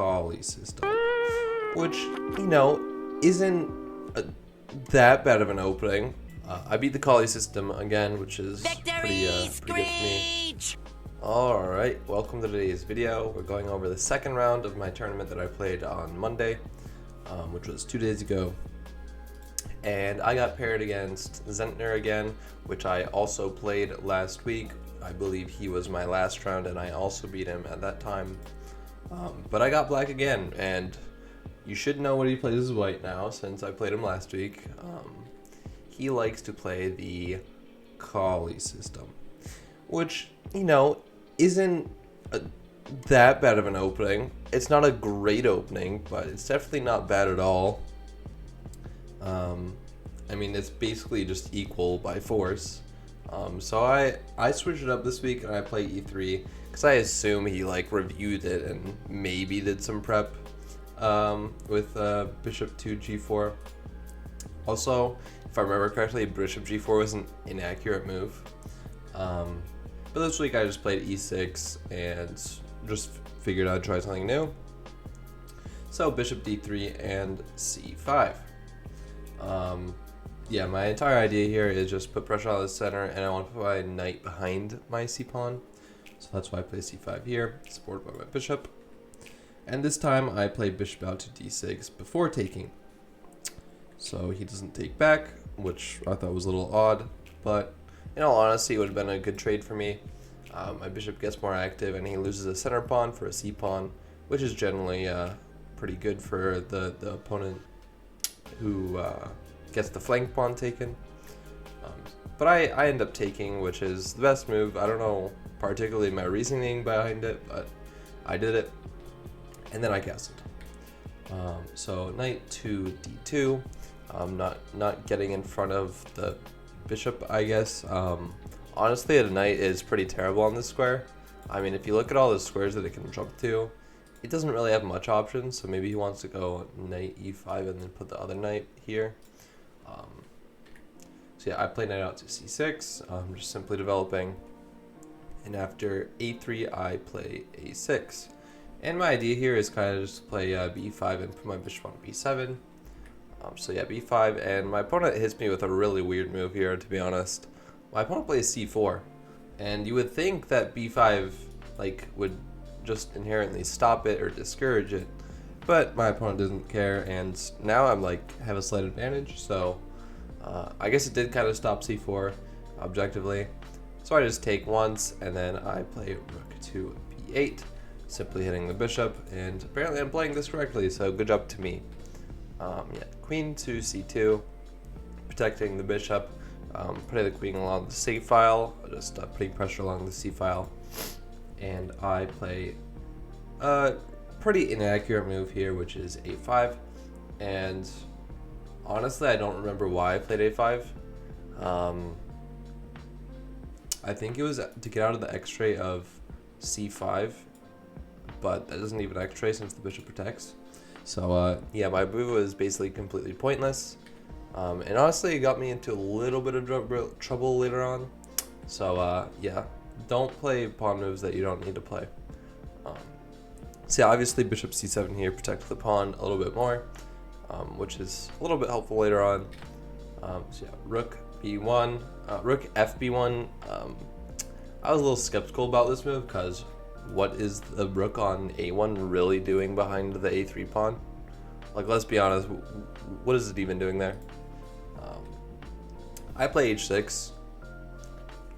Colle system, which, isn't that bad of an opening. I beat the Colle system again, which is pretty good for me. Alright, welcome to today's video. We're going over the second round of my tournament that I played on Monday, which was 2 days ago. And I got paired against Zentner again, which I also played last week. I believe he was my last round and I also beat him at that time. But I got black again, and you should know what he plays as white now since I played him last week. He likes to play the Colle system, which, isn't that bad of an opening. It's not a great opening, but it's definitely not bad at all. I mean, it's basically just equal by force. So I switched it up this week and I play e3 because I assume he reviewed it and maybe did some prep with bishop 2 g4. Also, if I remember correctly, bishop g4 was an inaccurate move. But this week I just played e6 and just figured I'd try something new. So bishop d3 and c5. Yeah, my entire idea here is just put pressure on the center, and I want to put my knight behind my c-pawn. So that's why I play c5 here, supported by my bishop. And this time I play bishop out to d6 before taking. So he doesn't take back, which I thought was a little odd, but in all honesty, it would have been a good trade for me. My bishop gets more active, and he loses a center pawn for a c-pawn, which is generally pretty good for the opponent who gets the flank pawn taken. But I end up taking, which is the best move. I don't know particularly my reasoning behind it, but I did it, and then I castled. So knight to d2, not getting in front of the bishop, I guess. Honestly, the knight is pretty terrible on this square. I mean, if you look at all the squares that it can jump to, it doesn't really have much options, so maybe he wants to go knight e5 and then put the other knight here. So yeah, I play knight out to c6, just simply developing. And after a3, I play a6. And my idea here is kind of just to play b5 and put my bishop on b7. So yeah, b5, and my opponent hits me with a really weird move here, to be honest. My opponent plays c4, and you would think that b5 would just inherently stop it or discourage it, but my opponent doesn't care, and now I'm have a slight advantage. So I guess it did kind of stop c4 objectively. So I just take once, and then I play rook to b8, simply hitting the bishop, and apparently I'm playing this correctly, so good job to me. Yeah, queen to c2, protecting the bishop, putting the queen along the c file, just putting pressure along the c file. And I play a pretty inaccurate move here, which is a5. And honestly, I don't remember why I played a5. I think it was to get out of the x-ray of c5, but that doesn't even x-ray since the bishop protects. So yeah, my move was basically completely pointless. And honestly, it got me into a little bit of trouble later on. So yeah. Don't play pawn moves that you don't need to play. So yeah, obviously bishop c7 here protects the pawn a little bit more, which is a little bit helpful later on. So yeah, rook b1, rook fb1. I was a little skeptical about this move because what is the rook on a1 really doing behind the a3 pawn? Let's be honest, what is it even doing there? I play h6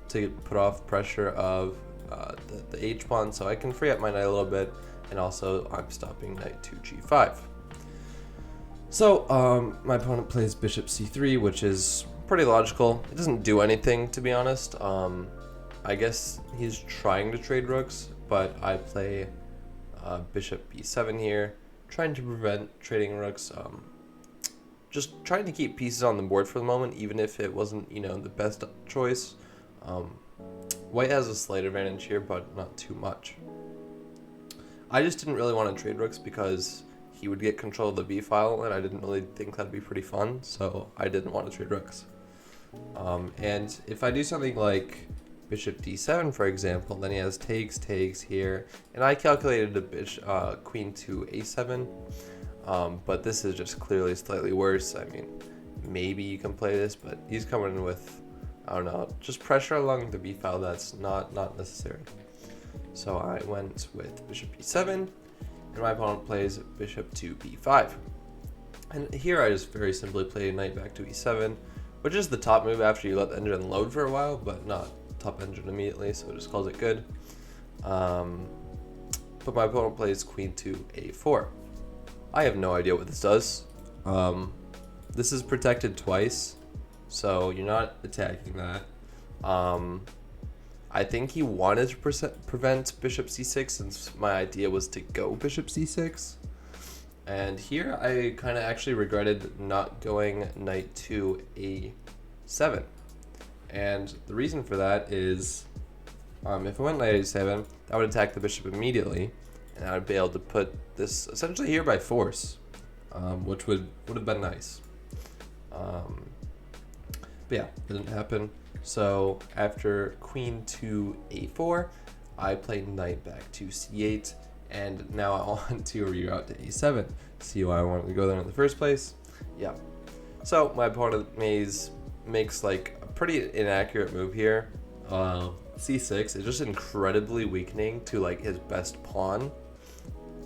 to put off pressure of the h pawn, so I can free up my knight a little bit, and also I'm stopping knight to g5. So my opponent plays bishop c3, which is pretty logical. It doesn't do anything, to be honest. I guess he's trying to trade rooks, but I play bishop b7 here, trying to prevent trading rooks. Just trying to keep pieces on the board for the moment, even if it wasn't, the best choice. White has a slight advantage here, but not too much. I just didn't really want to trade rooks because he would get control of the b file, and I didn't really think that'd be pretty fun, so I didn't want to trade rooks. And if I do something like bishop d7, for example, then he has takes here, and I calculated a queen to a7, but this is just clearly slightly worse. I mean, maybe you can play this, but he's coming in with, I don't know, just pressure along the b file that's not necessary. So I went with bishop e7, and my opponent plays bishop to b5. And here I just very simply play knight back to e7, which is the top move after you let the engine load for a while, but not top engine immediately, so it just calls it good. But my opponent plays queen to a4. I have no idea what this does. This is protected twice, so you're not attacking that. I think he wanted to prevent bishop c6 since my idea was to go bishop c6. And here I kind of actually regretted not going knight to a7. And the reason for that is, if I went knight a7, that would attack the bishop immediately, and I would be able to put this essentially here by force, which would have been nice. But yeah, it didn't happen. So after queen to a4, I played knight back to c8, and now I want to reroute to a7. See why I wanted to go there in the first place? Yeah. So my opponent makes like a pretty inaccurate move here. c6 is just incredibly weakening to like his best pawn,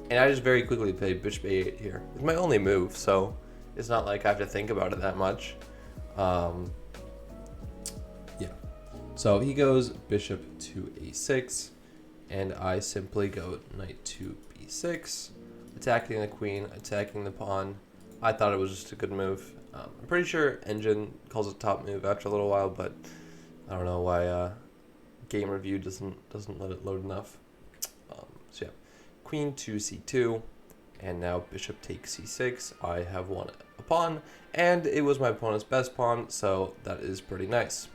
and I just very quickly played bishop a8 here. It's my only move, so it's not like I have to think about it that much. Yeah. So he goes bishop to a6, and I simply go knight to b6, attacking the queen, attacking the pawn. I thought it was just a good move. I'm pretty sure engine calls it top move after a little while, but I don't know why game review doesn't let it load enough. So yeah, queen to c2, and now bishop takes c6. I have won a pawn, and it was my opponent's best pawn, so that is pretty nice.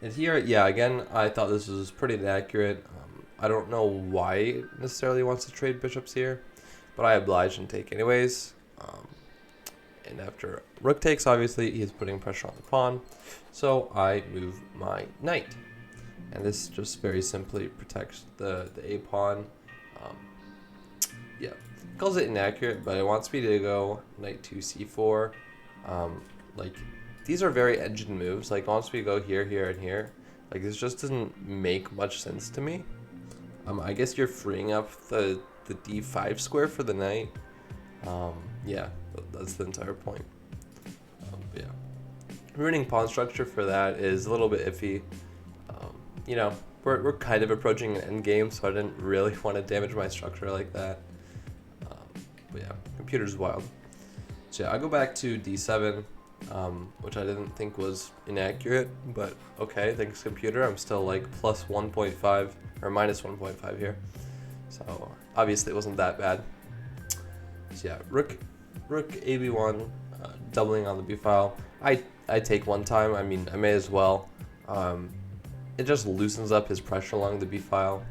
And here, yeah, again, I thought this was pretty inaccurate. I don't know why it necessarily wants to trade bishops here, but I obliged and take anyways. And after rook takes, obviously, he's putting pressure on the pawn, so I move my knight. And this just very simply protects the a pawn. Yeah, it calls it inaccurate, but it wants me to go knight to c4. Like, these are very engine moves. Like, it wants me to go here, here, and here. Like, this just doesn't make much sense to me. I guess you're freeing up the d5 square for the knight. Yeah, that's the entire point. But yeah, ruining pawn structure for that is a little bit iffy. You know, we're kind of approaching an endgame, so I didn't really want to damage my structure like that. But yeah, computer's wild. So yeah, I go back to d7, which I didn't think was inaccurate, but okay, thanks computer. I'm still like plus 1.5 or minus 1.5 here, so obviously it wasn't that bad. So yeah, rook ab1, doubling on the b file. I take one time. I mean, I may as well. It just loosens up his pressure along the b file.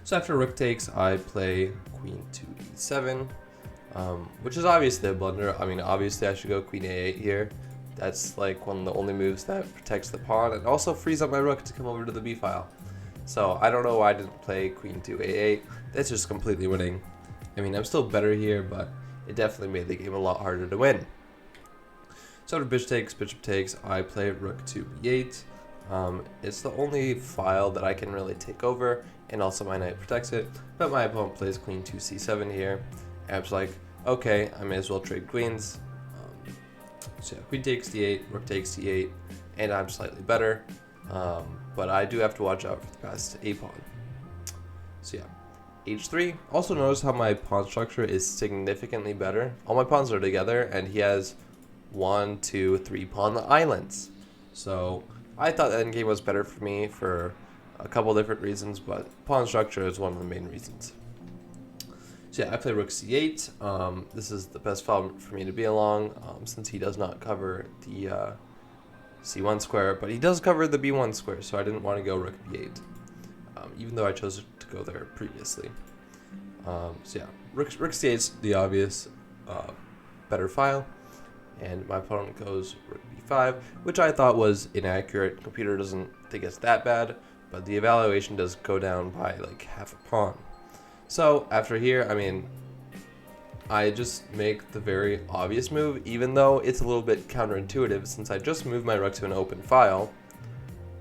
So after rook takes, I play queen to e7, which is obviously a blunder. I mean, obviously I should go queen a8 here. That's like one of the only moves that protects the pawn and also frees up my rook to come over to the b file. So I don't know why I didn't play queen to a8. That's just completely winning. I mean, I'm still better here, but it definitely made the game a lot harder to win. So after bishop takes, I play rook to b8. It's the only file that I can really take over, and also my knight protects it, but my opponent plays queen to c7 here, and I was like, okay, I may as well trade queens. So yeah, queen takes d8, rook takes d8, and I'm slightly better, but I do have to watch out for the passed a pawn. So yeah, h3. Also notice how my pawn structure is significantly better. All my pawns are together, and he has 1, 2, 3 pawn islands. So I thought the endgame was better for me for a couple different reasons, but pawn structure is one of the main reasons. So yeah, I play rook c8. This is the best file for me to be along, since he does not cover the c1 square, but he does cover the b1 square, so I didn't want to go rook b8, even though I chose to go there previously. So yeah, rook c8 is the obvious better file. and my opponent goes rook b5, which I thought was inaccurate. Computer doesn't think it's that bad, but the evaluation does go down by like half a pawn. So after here, I mean, I just make the very obvious move, even though it's a little bit counterintuitive since I just moved my rook to an open file,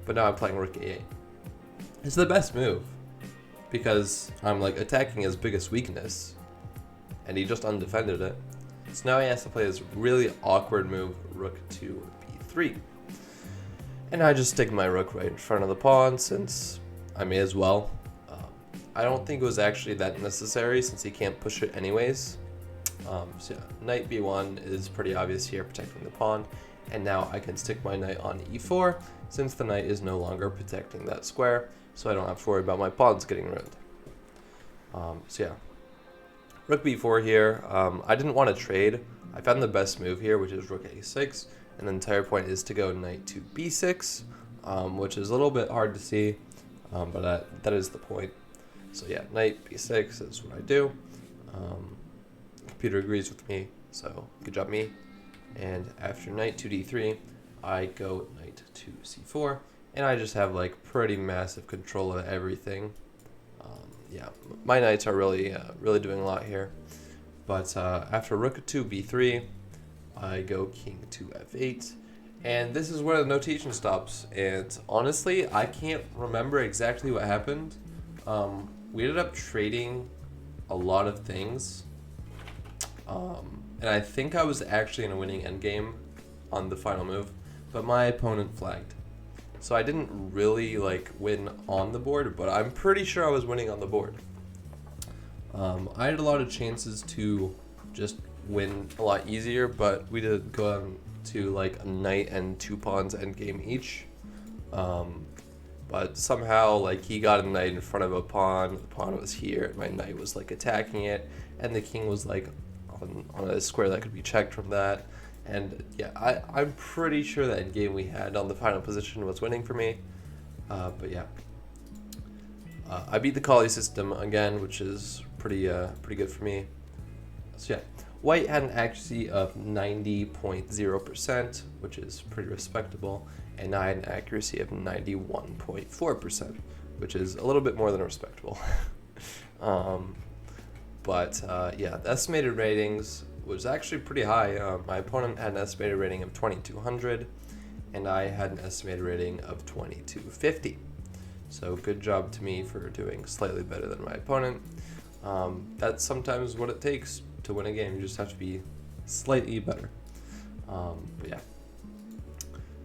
but now I'm playing rook a8. It's the best move because I'm like attacking his biggest weakness, and he just undefended it. So now he has to play this really awkward move, rook to b3. And I just stick my rook right in front of the pawn since I may as well. I don't think it was actually that necessary since he can't push it anyways. So yeah, knight b1 is pretty obvious here, protecting the pawn. And now I can stick my knight on e4 since the knight is no longer protecting that square, so I don't have to worry about my pawns getting ruined. So yeah, rook b4 here. I didn't want to trade. I found the best move here, which is rook a6, and the entire point is to go knight to b6, which is a little bit hard to see, but that is the point. So yeah, knight b6 is what I do. Computer agrees with me, so good job me. And after knight to d3, I go knight to c4, and I just have like pretty massive control of everything. Yeah, my knights are really doing a lot here. But after rook to b3, I go king to f8, and this is where the notation stops. And honestly, I can't remember exactly what happened. We ended up trading a lot of things, and I think I was actually in a winning endgame on the final move, but my opponent flagged. So I didn't really like win on the board, but I'm pretty sure I was winning on the board. I had a lot of chances to just win a lot easier, but we did go on to like a knight and 2 pawns endgame each. But somehow like he got a knight in front of a pawn, the pawn was here, and my knight was like attacking it, and the king was like on a square that could be checked from that. And yeah, I'm pretty sure that endgame we had on the final position was winning for me. But yeah, I beat the Colle system again, which is pretty good for me. So yeah, white had an accuracy of 90.0%, which is pretty respectable, and I had an accuracy of 91.4%, which is a little bit more than respectable. But yeah, the estimated ratings was actually pretty high. My opponent had an estimated rating of 2200, and I had an estimated rating of 2250. So good job to me for doing slightly better than my opponent. That's sometimes what it takes to win a game. You just have to be slightly better. But yeah,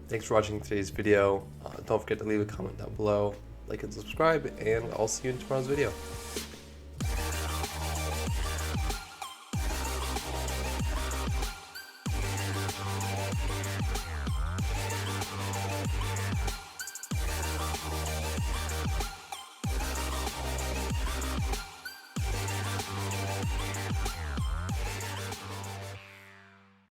thanks for watching today's video. Don't forget to leave a comment down below, like and subscribe, and I'll see you in tomorrow's video.